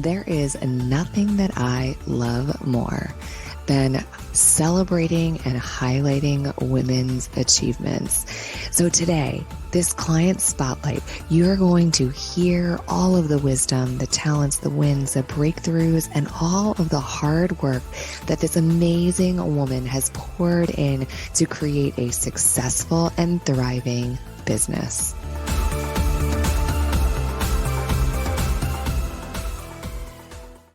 There is nothing that I love more than celebrating and highlighting women's achievements. So today, this client spotlight, you're going to hear all of the wisdom, the talents, the wins, the breakthroughs, and all of the hard work that this amazing woman has poured in to create a successful and thriving business.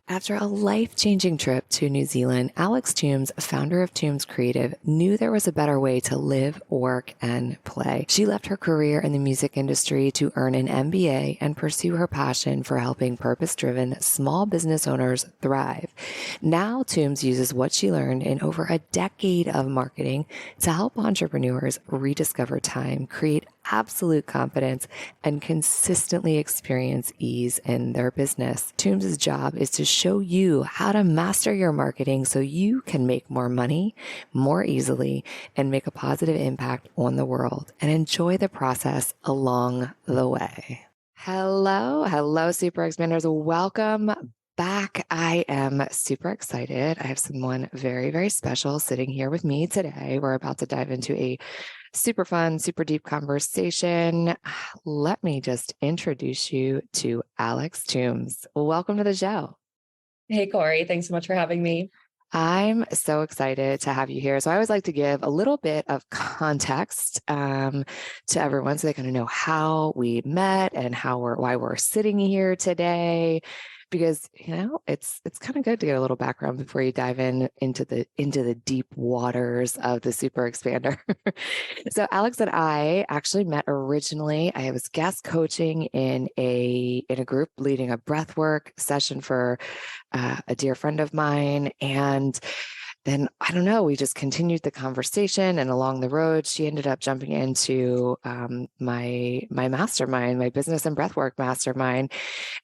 After a life-changing trip to New Zealand, Alex Toombs, founder of Toombs Creative, knew there was a better way to live, work, and play. She left her career in the music industry to earn an MBA and pursue her passion for helping purpose-driven small business owners thrive. Now, Toombs uses what she learned in over a decade of marketing to help entrepreneurs rediscover time, create absolute confidence, and consistently experience ease in their business. Toombs' job is to show you how to master your marketing so you can make more money more easily and make a positive impact on the world, and enjoy the process along the way. Hello, super expanders. Welcome back. I am super excited. I have someone very, very special sitting here with me today. We're about to dive into a super fun, super deep conversation. Let me just introduce you to Alex Toombs. Welcome to the show. Hey, Corey. Thanks so much for having me. I'm so excited to have you here. So I always like to give a little bit of context to everyone so they kind of know how we met and why we're sitting here today. Because, it's kind of good to get a little background before you dive into the deep waters of the super expander. So Alex and I actually met originally. I was guest coaching in a group leading a breathwork session for a dear friend of mine. And then, I don't know, we just continued the conversation, and along the road, she ended up jumping into my mastermind, my business and breathwork mastermind.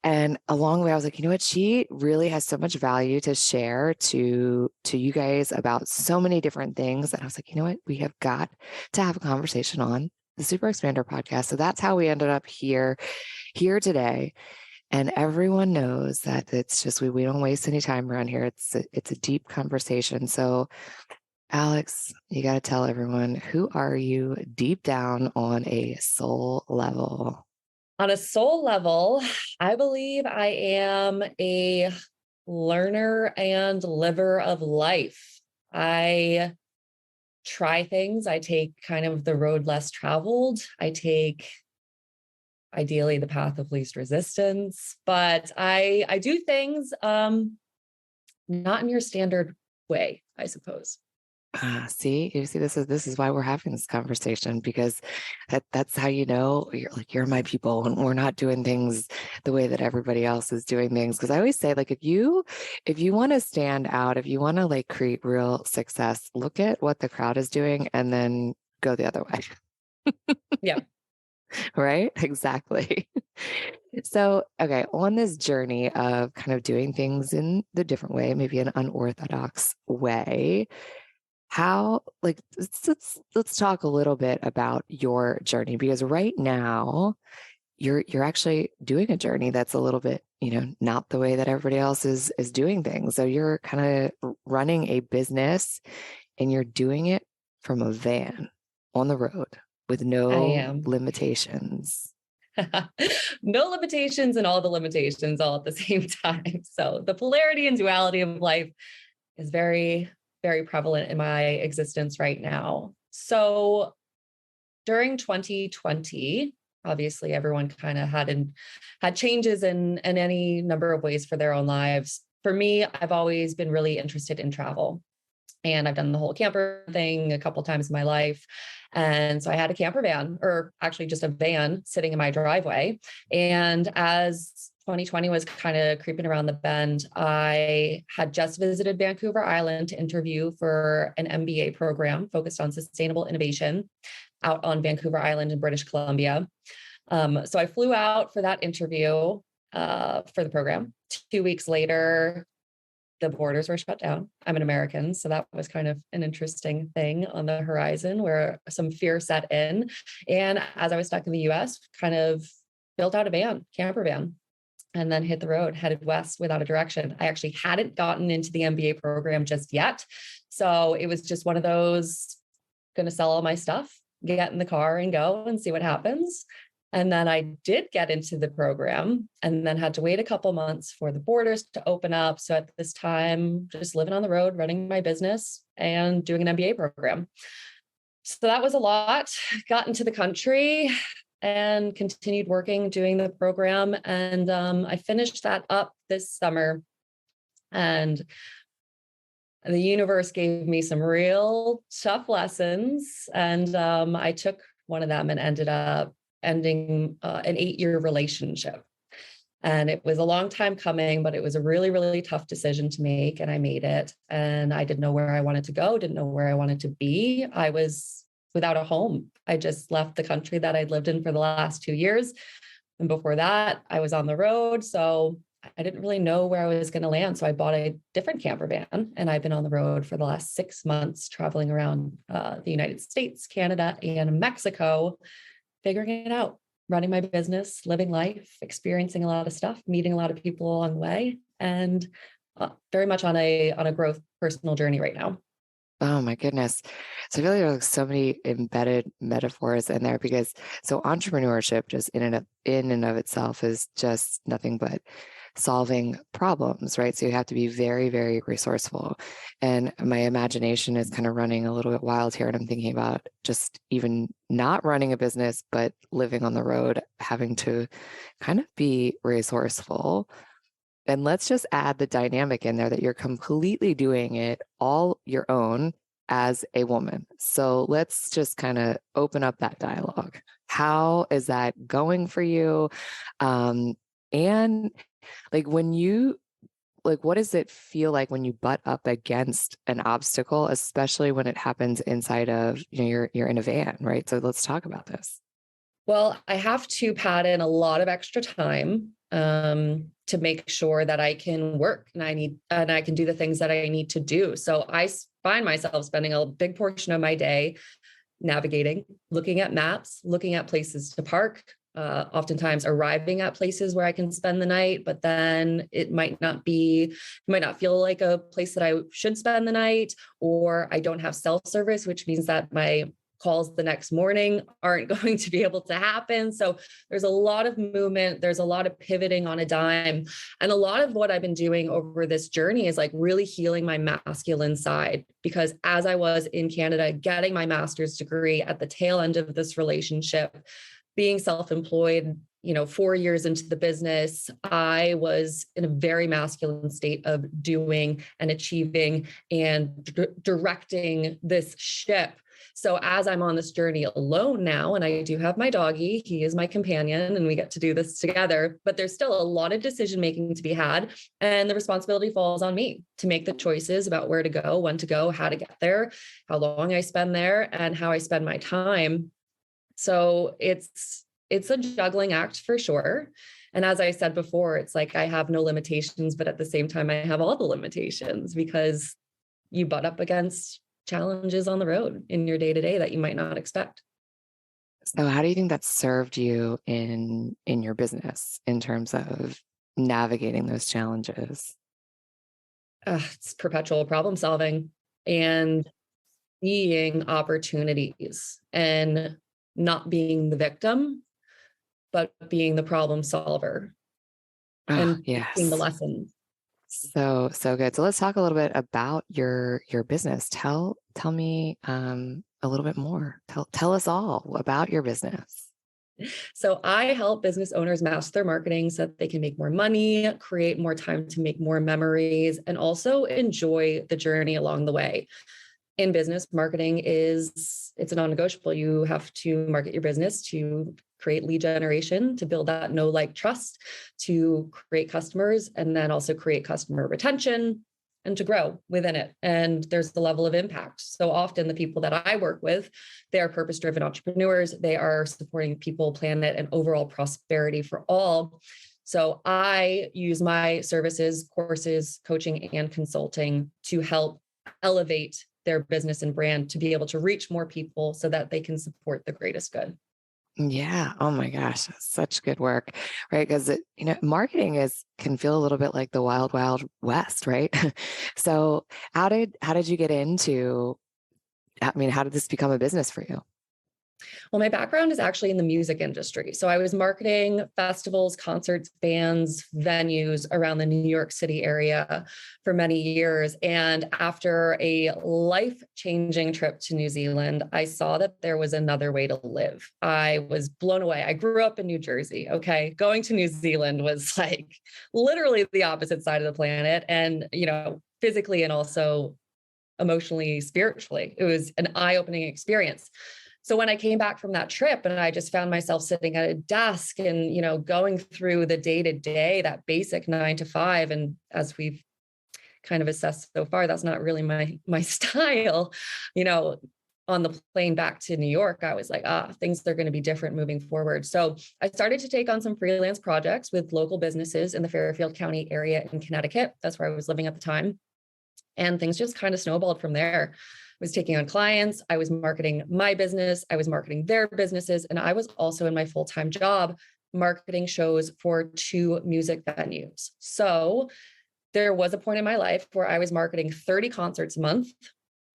And along the way, I was like, you know what? She really has so much value to share to you guys about so many different things. And I was like, you know what? We have got to have a conversation on the Super Expander podcast. So that's how we ended up here today. And everyone knows that it's just, we don't waste any time around here. It's a deep conversation. So Alex, you got to tell everyone, who are you deep down on a soul level? On a soul level, I believe I am a learner and liver of life. I try things. I take kind of the road less traveled. I take ideally the path of least resistance, but I do things not in your standard way, I suppose. See, this is why we're having this conversation, because that's how you're my people, and we're not doing things the way that everybody else is doing things. Because I always say, like, if you want to stand out, if you want to create real success, look at what the crowd is doing and then go the other way. Yeah. Right? Exactly. So, okay, on this journey of kind of doing things in the different way, maybe an unorthodox way, let's talk a little bit about your journey, because right now you're actually doing a journey that's a little bit, not the way that everybody else is doing things. So you're kind of running a business and you're doing it from a van on the road with no limitations. No limitations, and all the limitations all at the same time. So the polarity and duality of life is very, very prevalent in my existence right now. So during 2020, obviously everyone kind of had changes in any number of ways for their own lives. For me, I've always been really interested in travel. And I've done the whole camper thing a couple of times in my life. And so I had a camper van, or actually just a van, sitting in my driveway. And as 2020 was kind of creeping around the bend, I had just visited Vancouver Island to interview for an MBA program focused on sustainable innovation out on Vancouver Island in British Columbia. So I flew out for that interview for the program. 2 weeks later, the borders were shut down. I'm an American, so that was kind of an interesting thing on the horizon where some fear set in. And as I was stuck in the US, kind of built out a camper van. and then hit the road, headed west without a direction. I actually hadn't gotten into the MBA program just yet. So it was just one of those, going to sell all my stuff, get in the car and go and see what happens. And then I did get into the program and then had to wait a couple months for the borders to open up. So at this time, just living on the road, running my business and doing an MBA program. So that was a lot. Got into the country and continued working, doing the program. And I finished that up this summer. And the universe gave me some real tough lessons. And I took one of them and ended up ending an 8-year relationship. And it was a long time coming, but it was a really, really tough decision to make. And I made it. And I didn't know where I wanted to go, didn't know where I wanted to be. I was without a home. I just left the country that I'd lived in for the last 2 years. And before that, I was on the road. So I didn't really know where I was going to land. So I bought a different camper van, and I've been on the road for the last 6 months, traveling around the United States, Canada, and Mexico, figuring it out, running my business, living life, experiencing a lot of stuff, meeting a lot of people along the way, and very much on a growth personal journey right now. Oh my goodness. So I feel like there are so many embedded metaphors in there because so entrepreneurship just in and of itself is just nothing but solving problems, right? So you have to be very, very resourceful. And my imagination is kind of running a little bit wild here. And I'm thinking about just even not running a business, but living on the road, having to kind of be resourceful. And let's just add the dynamic in there that you're completely doing it all your own as a woman. So let's just kind of open up that dialogue. How is that going for you? And like when you, like, what does it feel like when you butt up against an obstacle, especially when it happens inside of, you're in a van, right? So let's talk about this. Well, I have to pad in a lot of extra time to make sure that I can work and I can do the things that I need to do. So I find myself spending a big portion of my day navigating, looking at maps, looking at places to park, oftentimes arriving at places where I can spend the night, but then it might not feel like a place that I should spend the night, or I don't have self-service, which means that my calls the next morning aren't going to be able to happen. So there's a lot of movement. There's a lot of pivoting on a dime. And a lot of what I've been doing over this journey is like really healing my masculine side, because as I was in Canada, getting my master's degree at the tail end of this relationship, being self-employed, 4 years into the business, I was in a very masculine state of doing and achieving and directing this ship. So as I'm on this journey alone now, and I do have my doggy, he is my companion and we get to do this together, but there's still a lot of decision-making to be had. And the responsibility falls on me to make the choices about where to go, when to go, how to get there, how long I spend there, and how I spend my time. So it's a juggling act for sure. And as I said before, it's like I have no limitations, but at the same time, I have all the limitations because you butt up against challenges on the road in your day-to-day that you might not expect. So how do you think that served you in your business in terms of navigating those challenges? It's perpetual problem solving and seeing opportunities and not being the victim, but being the problem solver and seeing the Yes. lessons. So good. So let's talk a little bit about your business. Tell me a little bit more. Tell us all about your business. So I help business owners master their marketing so that they can make more money, create more time to make more memories, and also enjoy the journey along the way. In business, marketing it's a non-negotiable. You have to market your business to create lead generation, to build that know, like, trust, to create customers, and then also create customer retention and to grow within it. And there's the level of impact. So often the people that I work with, they are purpose-driven entrepreneurs. They are supporting people, planet, and overall prosperity for all. So I use my services, courses, coaching, and consulting to help elevate their business and brand to be able to reach more people so that they can support the greatest good. Yeah. Oh my gosh. Such good work. Right. Because marketing can feel a little bit like the wild, wild west, right? So how did you get into, I mean, how did this become a business for you? Well, my background is actually in the music industry. So I was marketing festivals, concerts, bands, venues around the New York City area for many years. And after a life-changing trip to New Zealand, I saw that there was another way to live. I was blown away. I grew up in New Jersey. Okay. Going to New Zealand was like literally the opposite side of the planet. And, physically and also emotionally, spiritually, it was an eye-opening experience. So when I came back from that trip and I just found myself sitting at a desk and, going through the day to day, that basic 9 to 5. And as we've kind of assessed so far, that's not really my style. You know, on the plane back to New York, I was like, things are going to be different moving forward. So I started to take on some freelance projects with local businesses in the Fairfield County area in Connecticut. That's where I was living at the time. And things just kind of snowballed from there. I was taking on clients, I was marketing my business, I was marketing their businesses, and I was also in my full-time job marketing shows for 2 music venues. So there was a point in my life where I was marketing 30 concerts a month,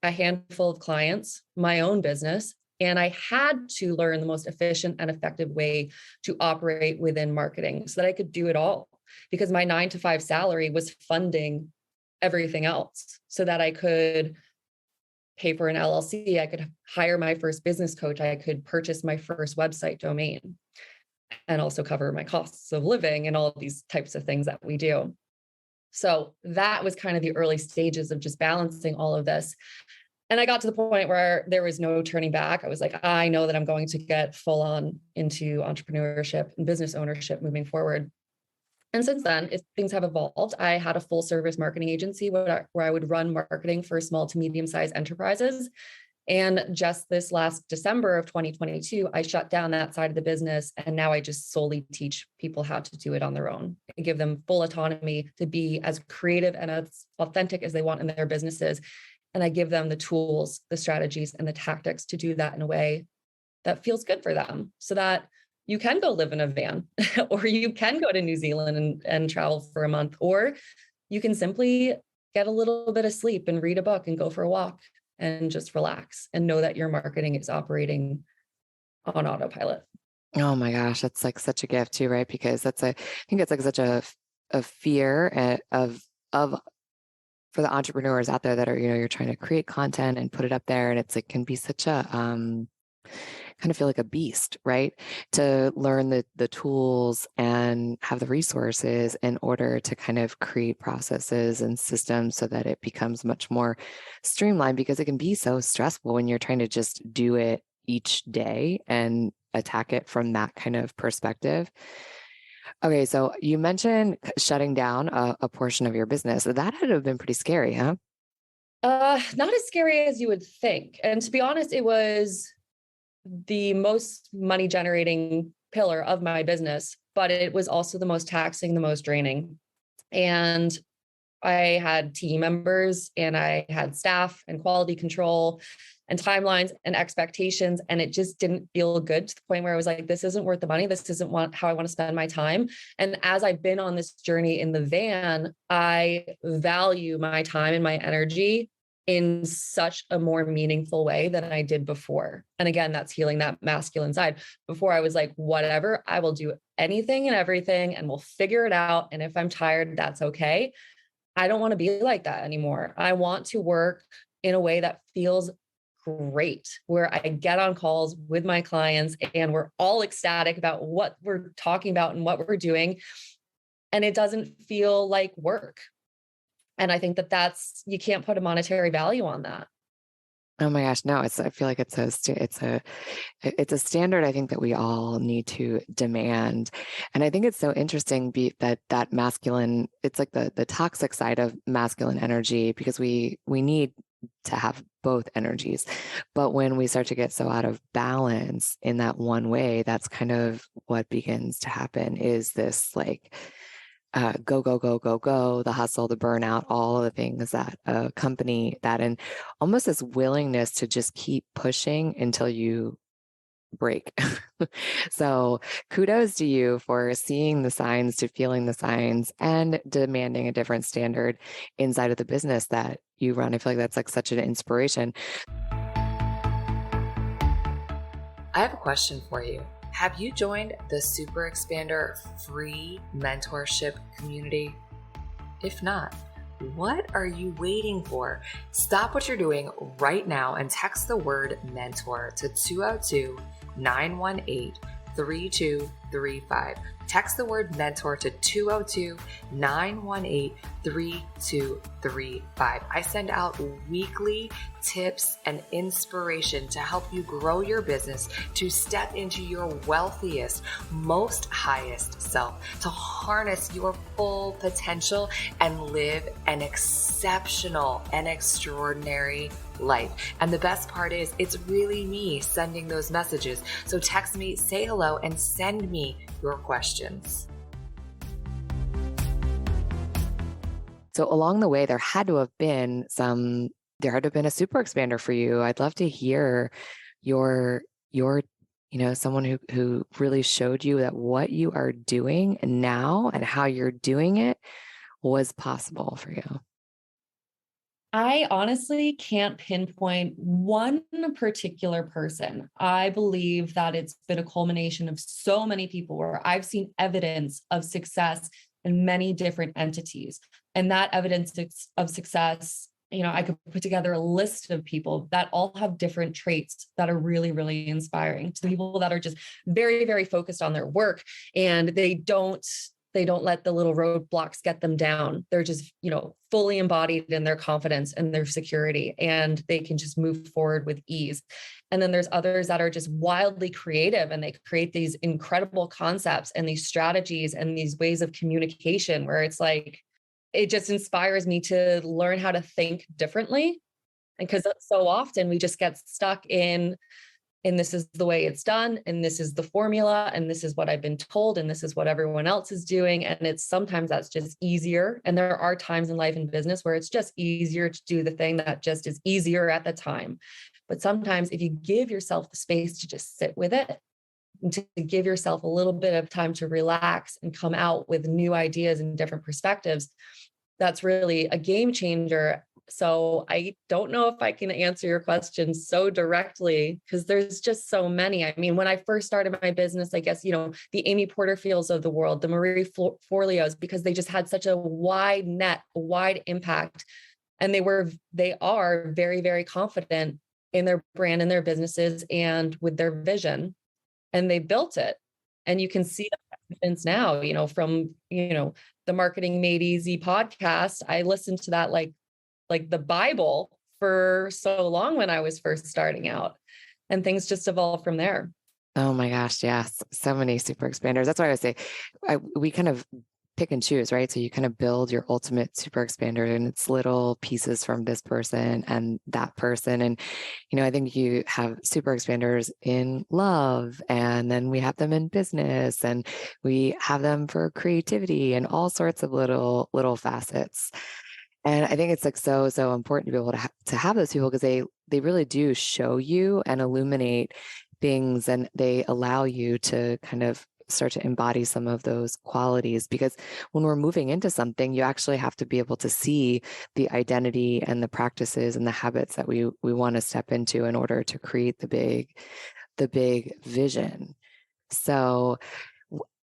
a handful of clients, my own business, and I had to learn the most efficient and effective way to operate within marketing so that I could do it all, because my 9 to 5 salary was funding everything else so that I could pay for an LLC, I could hire my first business coach, I could purchase my first website domain, and also cover my costs of living and all of these types of things that we do. So that was kind of the early stages of just balancing all of this. And I got to the point where there was no turning back. I was like, I know that I'm going to get full on into entrepreneurship and business ownership moving forward. And since then, things have evolved. I had a full service marketing agency where I would run marketing for small to medium sized enterprises. And just this last December of 2022, I shut down that side of the business. And now I just solely teach people how to do it on their own. I give them full autonomy to be as creative and as authentic as they want in their businesses. And I give them the tools, the strategies, and the tactics to do that in a way that feels good for them so that you can go live in a van or you can go to New Zealand and travel for a month, or you can simply get a little bit of sleep and read a book and go for a walk and just relax and know that your marketing is operating on autopilot. Oh my gosh, that's like such a gift too, right? Because I think it's like such a fear of for the entrepreneurs out there that are, you're trying to create content and put it up there. And it's like, can be such a, kind of feel like a beast, right? To learn the tools and have the resources in order to kind of create processes and systems so that it becomes much more streamlined, because it can be so stressful when you're trying to just do it each day and attack it from that kind of perspective. Okay, so you mentioned shutting down a portion of your business. That had to have been pretty scary, huh? Not as scary as you would think. And to be honest, it was the most money generating pillar of my business, but it was also the most taxing, the most draining. And I had team members and I had staff and quality control and timelines and expectations. And it just didn't feel good, to the point where I was like, this isn't worth the money. This isn't how I want to spend my time. And as I've been on this journey in the van, I value my time and my energy in such a more meaningful way than I did before. And again, that's healing that masculine side. Before I was like, whatever, I will do anything and everything and we'll figure it out. And if I'm tired, that's okay. I don't want to be like that anymore. I want to work in a way that feels great, where I get on calls with my clients and we're all ecstatic about what we're talking about and what we're doing. And it doesn't feel like work. And I think you can't put a monetary value on that. Oh my gosh, no, I feel like it's a standard I think that we all need to demand. And I think it's so interesting that masculine, it's like the toxic side of masculine energy, because we need to have both energies. But when we start to get so out of balance in that one way, that's kind of what begins to happen, is this like go, go, go, go, go, the hustle, the burnout, all of the things that accompany that, and almost this willingness to just keep pushing until you break. So kudos to you for seeing the signs, to feeling the signs, and demanding a different standard inside of the business that you run. I feel like that's like such an inspiration. I have a question for you. Have you joined the Super Expander free mentorship community? If not, what are you waiting for? Stop what you're doing right now and text the word mentor to 202-918-3235. Text the word mentor to 202-918-3235. I send out weekly tips and inspiration to help you grow your business, to step into your wealthiest, most highest self, to harness your full potential and live an exceptional and extraordinary life. And the best part is, it's really me sending those messages. So text me, say hello, and send me your questions. So along the way, there had to have been a super expander for you. I'd love to hear your someone who really showed you that what you are doing now and how you're doing it was possible for you. I honestly can't pinpoint one particular person. I believe that it's been a culmination of so many people where I've seen evidence of success in many different entities. And that evidence of success, I could put together a list of people that all have different traits that are really, really inspiring, to people that are just very, very focused on their work, and they don't let the little roadblocks get them down. They're just, fully embodied in their confidence and their security, and they can just move forward with ease. And then there's others that are just wildly creative, and they create these incredible concepts and these strategies and these ways of communication where it's like, it just inspires me to learn how to think differently. And because so often we just get stuck in this is the way it's done, and this is the formula, and this is what I've been told, and this is what everyone else is doing. And it's sometimes that's just easier. And there are times in life and business where it's just easier to do the thing that just is easier at the time. But sometimes if you give yourself the space to just sit with it, and to give yourself a little bit of time to relax and come out with new ideas and different perspectives, that's really a game changer. So I don't know if I can answer your question so directly, because there's just so many. I mean, when I first started my business, I guess, the Amy Porterfields of the world, the Marie Forleos, because they just had such a wide net, a wide impact. And they are very, very confident in their brand and their businesses and with their vision, and they built it. And you can see the evidence now, from, the Marketing Made Easy podcast. I listened to that like the Bible for so long when I was first starting out, and things just evolved from there. Oh my gosh. Yes. So many super expanders. That's why I would say we kind of pick and choose, right? So you kind of build your ultimate super expander, and it's little pieces from this person and that person. And, I think you have super expanders in love, and then we have them in business, and we have them for creativity and all sorts of little facets. And I think it's like so important to be able to have those people, because they really do show you and illuminate things, and they allow you to kind of start to embody some of those qualities. Because when we're moving into something, you actually have to be able to see the identity and the practices and the habits that we want to step into in order to create the big vision. So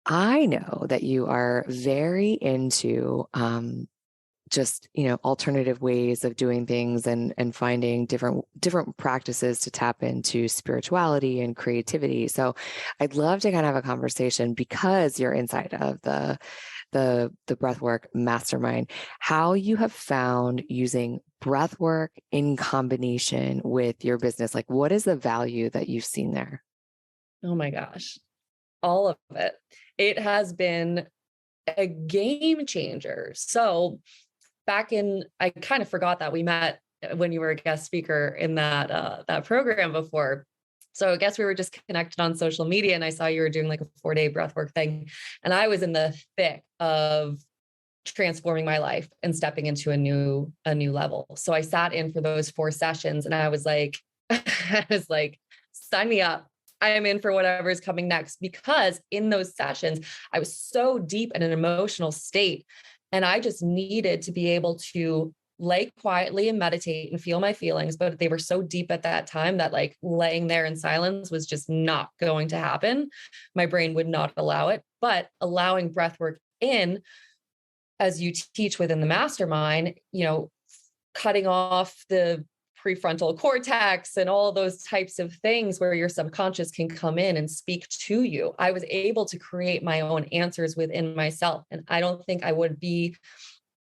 I know that you are very into just, alternative ways of doing things, and finding different practices to tap into spirituality and creativity. So I'd love to kind of have a conversation, because you're inside of the Breathwork Mastermind, how you have found using breathwork in combination with your business. Like, what is the value that you've seen there? Oh my gosh, all of it. It has been a game changer. So I kind of forgot that we met when you were a guest speaker in that program before. So I guess we were just connected on social media, and I saw you were doing like a 4-day breathwork thing. And I was in the thick of transforming my life and stepping into a new level. So I sat in for those 4 sessions, and I was like, sign me up. I am in for whatever is coming next, because in those sessions, I was so deep in an emotional state, and I just needed to be able to lay quietly and meditate and feel my feelings. But they were so deep at that time that like laying there in silence was just not going to happen. My brain would not allow it, but allowing breath work in, as you teach within the mastermind, cutting off the prefrontal cortex and all those types of things where your subconscious can come in and speak to you. I was able to create my own answers within myself. And I don't think I would be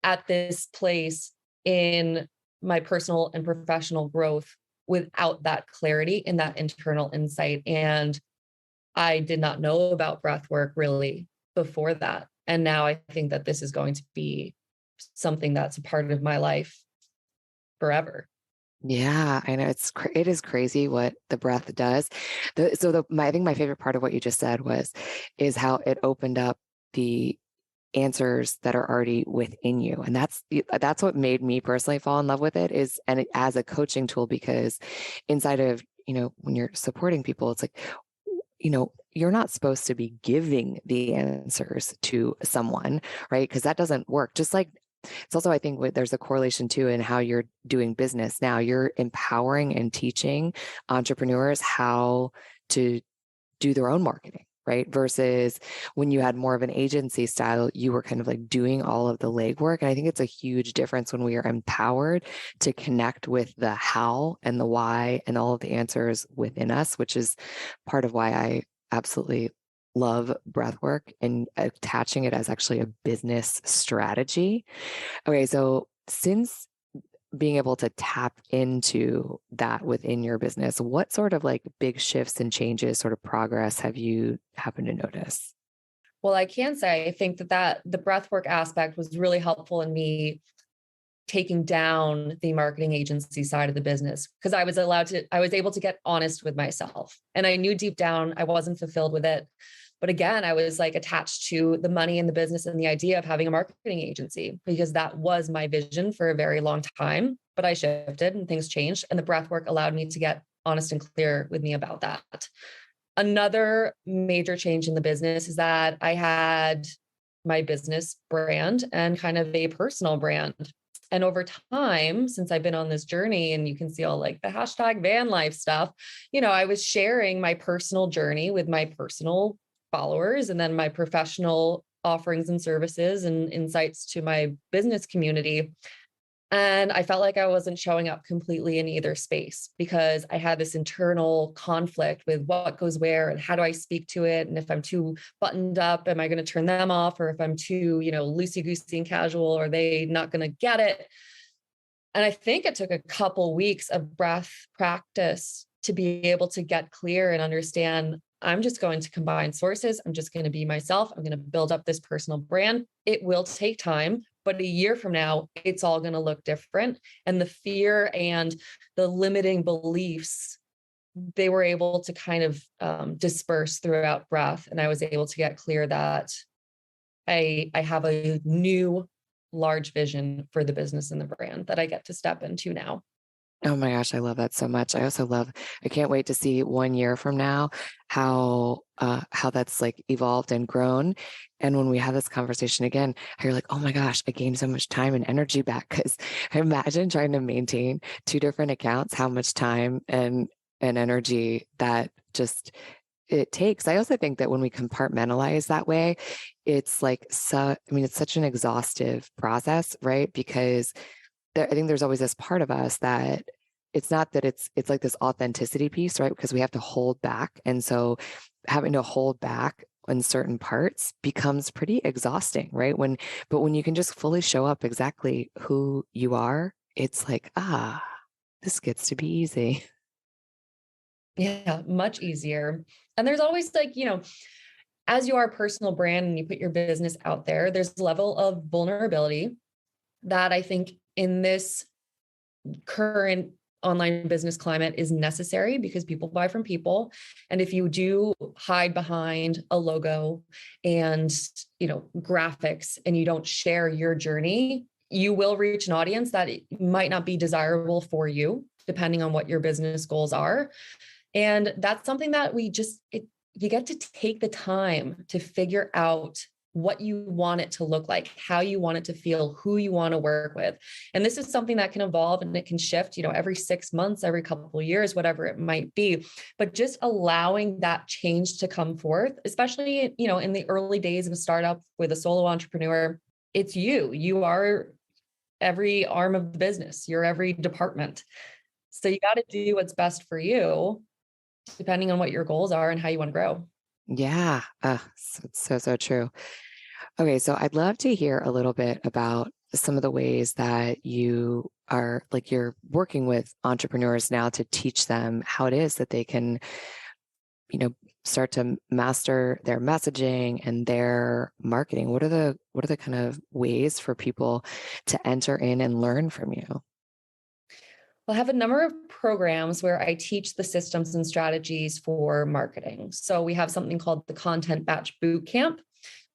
at this place in my personal and professional growth without that clarity and that internal insight. And I did not know about breath work really before that. And now I think that this is going to be something that's a part of my life forever. Yeah, I know it is crazy what the breath does. I think my favorite part of what you just said is how it opened up the answers that are already within you, and that's what made me personally fall in love with it, as a coaching tool, because inside of when you're supporting people, it's like you're not supposed to be giving the answers to someone, right? Because that doesn't work. Just like it's also, I think there's a correlation too in how you're doing business now. You're empowering and teaching entrepreneurs how to do their own marketing, right? Versus when you had more of an agency style, you were kind of like doing all of the legwork. And I think it's a huge difference when we are empowered to connect with the how and the why and all of the answers within us, which is part of why I absolutely love breathwork and attaching it as actually a business strategy. Okay, so since being able to tap into that within your business, what sort of like big shifts and changes, sort of progress have you happened to notice? Well, I can say I think that the breathwork aspect was really helpful in me taking down the marketing agency side of the business, because I was able to get honest with myself. And I knew deep down I wasn't fulfilled with it. But again, I was like attached to the money in the business and the idea of having a marketing agency, because that was my vision for a very long time. But I shifted and things changed. And the breathwork allowed me to get honest and clear with me about that. Another major change in the business is that I had my business brand and kind of a personal brand. And over time, since I've been on this journey, and you can see all like the hashtag van life stuff, I was sharing my personal journey with my personal followers, and then my professional offerings and services and insights to my business community. And I felt like I wasn't showing up completely in either space, because I had this internal conflict with what goes where and how do I speak to it. And if I'm too buttoned up, am I going to turn them off? Or if I'm too, loosey-goosey and casual, are they not going to get it? And I think it took a couple weeks of breath practice to be able to get clear and understand, I'm just going to combine sources. I'm just going to be myself. I'm going to build up this personal brand. It will take time, but a year from now, it's all going to look different. And the fear and the limiting beliefs, they were able to kind of disperse throughout breath. And I was able to get clear that I have a new large vision for the business and the brand that I get to step into now. Oh my gosh, I love that so much. I can't wait to see 1 year from now how that's like evolved and grown. And when we have this conversation again, how you're like, oh my gosh, I gained so much time and energy back. Because imagine trying to maintain 2 different accounts, how much time and energy that just it takes. I also think that when we compartmentalize that way, it's like it's such an exhaustive process, right? Because I think there's always this part of us that it's not that it's like this authenticity piece, right? Because we have to hold back. And so having to hold back in certain parts becomes pretty exhausting, right? But when you can just fully show up exactly who you are, it's like, this gets to be easy. Yeah, much easier. And there's always like, as you are a personal brand and you put your business out there, there's a level of vulnerability that I think in this current online business climate is necessary, because people buy from people. And if you do hide behind a logo and, graphics, and you don't share your journey, you will reach an audience that might not be desirable for you, depending on what your business goals are. And that's something that you get to take the time to figure out what you want it to look like, how you want it to feel, who you want to work with. And this is something that can evolve and it can shift, every 6 months, every couple of years, whatever it might be. But just allowing that change to come forth, especially, in the early days of a startup with a solo entrepreneur, it's you. You are every arm of the business. You're every department. So you got to do what's best for you, depending on what your goals are and how you want to grow. Yeah. It's so true. Okay. So I'd love to hear a little bit about some of the ways that you are you're working with entrepreneurs now to teach them how it is that they can, start to master their messaging and their marketing. What are the kind of ways for people to enter in and learn from you? Well, I have a number of programs where I teach the systems and strategies for marketing. So we have something called the Content Batch Bootcamp,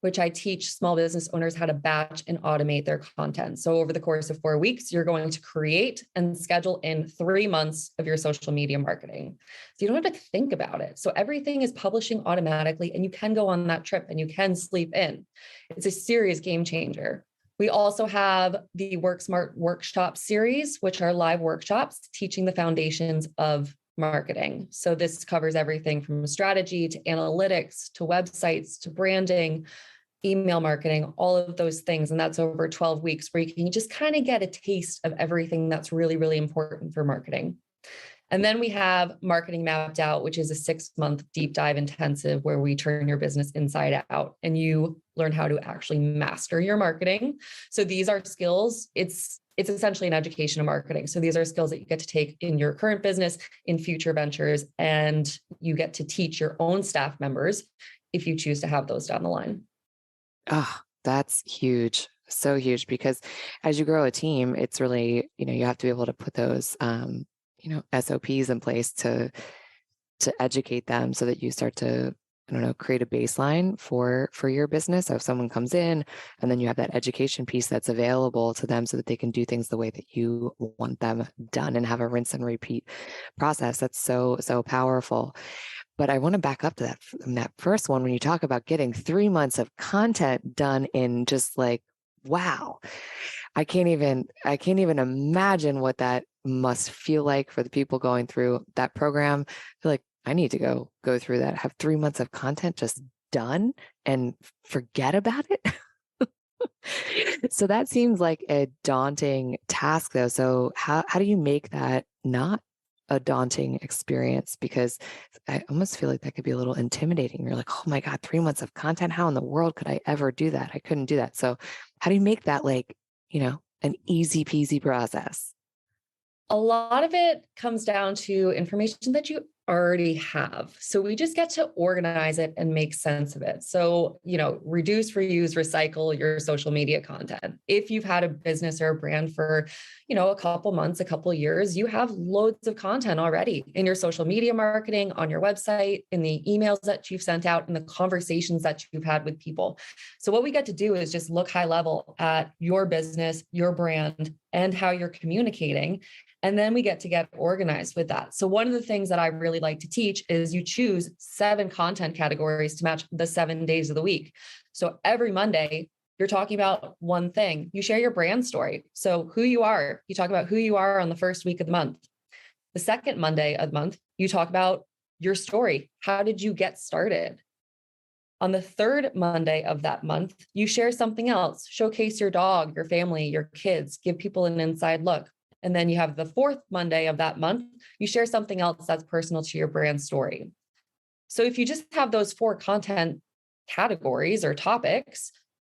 which I teach small business owners how to batch and automate their content. So over the course of 4 weeks, you're going to create and schedule in 3 months of your social media marketing. So you don't have to think about it. So everything is publishing automatically, and you can go on that trip and you can sleep in. It's a serious game changer. We also have the Work Smart Workshop series, which are live workshops teaching the foundations of marketing. So this covers everything from strategy to analytics to websites to branding, email marketing, all of those things. And that's over 12 weeks where you can just kind of get a taste of everything that's really, really important for marketing. And then we have Marketing Mapped Out, which is a 6-month deep dive intensive where we turn your business inside out and you learn how to actually master your marketing. So these are skills. It's essentially an education of marketing. So these are skills that you get to take in your current business, in future ventures, and you get to teach your own staff members if you choose to have those down the line. Oh, that's huge. So huge, because as you grow a team, it's really, you have to be able to put those, SOPs in place to educate them so that you start to, create a baseline for your business. So if someone comes in and then you have that education piece that's available to them so that they can do things the way that you want them done and have a rinse and repeat process. That's so, so powerful. But I want to back up to that first one when you talk about getting 3 months of content done in just wow. I can't even imagine what that must feel like for the people going through that program. I feel like I need to go through that, have 3 months of content just done and forget about it. So that seems like a daunting task though. So how do you make that not a daunting experience? Because I almost feel like that could be a little intimidating. You're like, oh my God, 3 months of content. How in the world could I ever do that? I couldn't do that. So how do you make that an easy peasy process? A lot of it comes down to information that you already have. So we just get to organize it and make sense of it. So, reduce, reuse, recycle your social media content. If you've had a business or a brand for, a couple months, a couple years, you have loads of content already in your social media marketing, on your website, in the emails that you've sent out, in the conversations that you've had with people. So what we get to do is just look high level at your business, your brand, and how you're communicating. And then we get to get organized with that. So one of the things that I really like to teach is you choose 7 content categories to match the 7 days of the week. So every Monday, you're talking about one thing. You share your brand story. So who you are, you talk about who you are on the first week of the month. The second Monday of the month, you talk about your story. How did you get started? On the third Monday of that month, you share something else, showcase your dog, your family, your kids, give people an inside look. And then you have the fourth Monday of that month, you share something else that's personal to your brand story. So if you just have those 4 content categories or topics,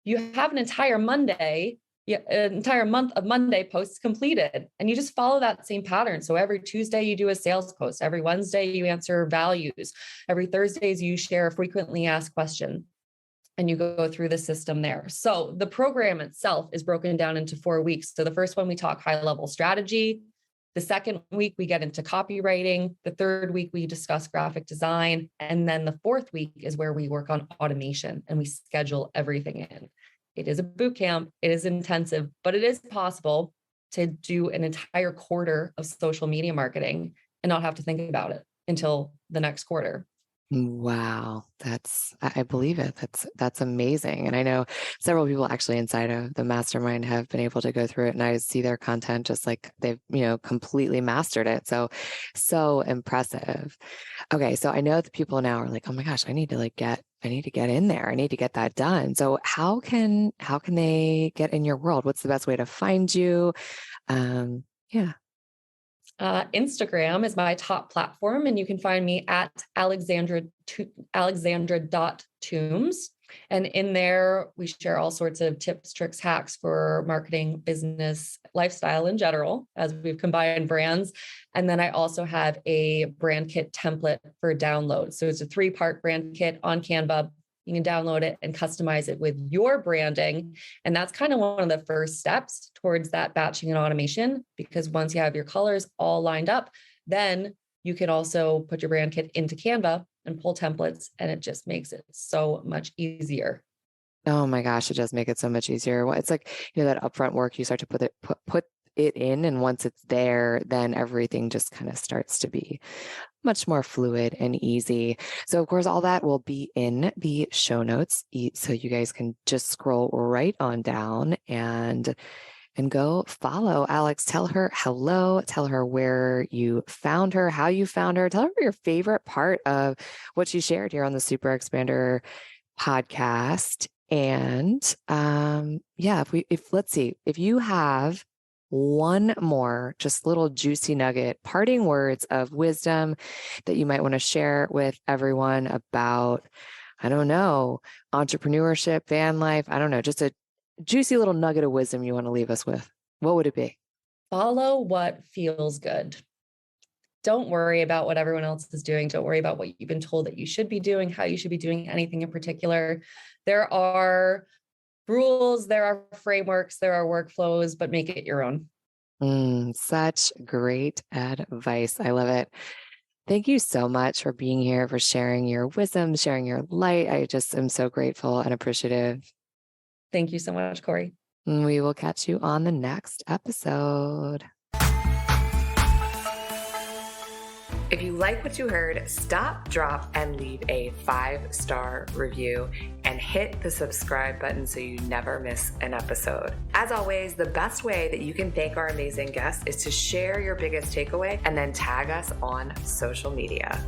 you have an entire Monday, an entire month of Monday posts completed. And you just follow that same pattern. So every Tuesday you do a sales post. Every Wednesday you answer values. Every Thursdays you share a frequently asked question. And you go through the system there. So the program itself is broken down into 4 weeks. So the first one, we talk high level strategy. The second week, we get into copywriting. The third week, we discuss graphic design. And then the fourth week is where we work on automation and we schedule everything in. It is a boot camp. It is intensive, but it is possible to do an entire quarter of social media marketing and not have to think about it. until the next quarter. Wow. I believe it. That's amazing. And I know several people actually inside of the mastermind have been able to go through it, and I see their content just like they've, completely mastered it. So impressive. Okay. So I know that people now are like, oh my gosh, I need to get in there. I need to get that done. So how can they get in your world? What's the best way to find you? Yeah. Instagram is my top platform, and you can find me at Alexandra.Toombs. And in there, we share all sorts of tips, tricks, hacks for marketing, business, lifestyle in general, as we've combined brands. And then I also have a brand kit template for download. So it's a 3-part brand kit on Canva. You can download it and customize it with your branding. And that's kind of one of the first steps towards that batching and automation, because once you have your colors all lined up, then you can also put your brand kit into Canva and pull templates, and it just makes it so much easier. Oh my gosh, it does make it so much easier. Well, it's like, that upfront work, you start to put it in, and once it's there, then everything just kind of starts to be much more fluid and easy. So of course, all that will be in the show notes, so you guys can just scroll right on down and go follow Alex. Tell her hello, tell her where you found her, how you found her, tell her your favorite part of what she shared here on the Super Expander podcast. And let's see, if you have one more just little juicy nugget, parting words of wisdom that you might want to share with everyone about, I don't know, entrepreneurship, van life, I don't know, just a juicy little nugget of wisdom you want to leave us with, what would it be? Follow what feels good. Don't worry about what everyone else is doing. Don't worry about what you've been told that you should be doing, how you should be doing anything in particular. There are rules, there are frameworks, there are workflows, but make it your own. Such great advice. I love it. Thank you so much for being here, for sharing your wisdom, sharing your light. I just am so grateful and appreciative. Thank you so much, Corey. We will catch you on the next episode. If you like what you heard, stop, drop, and leave a 5-star review and hit the subscribe button so you never miss an episode. As always, the best way that you can thank our amazing guests is to share your biggest takeaway and then tag us on social media.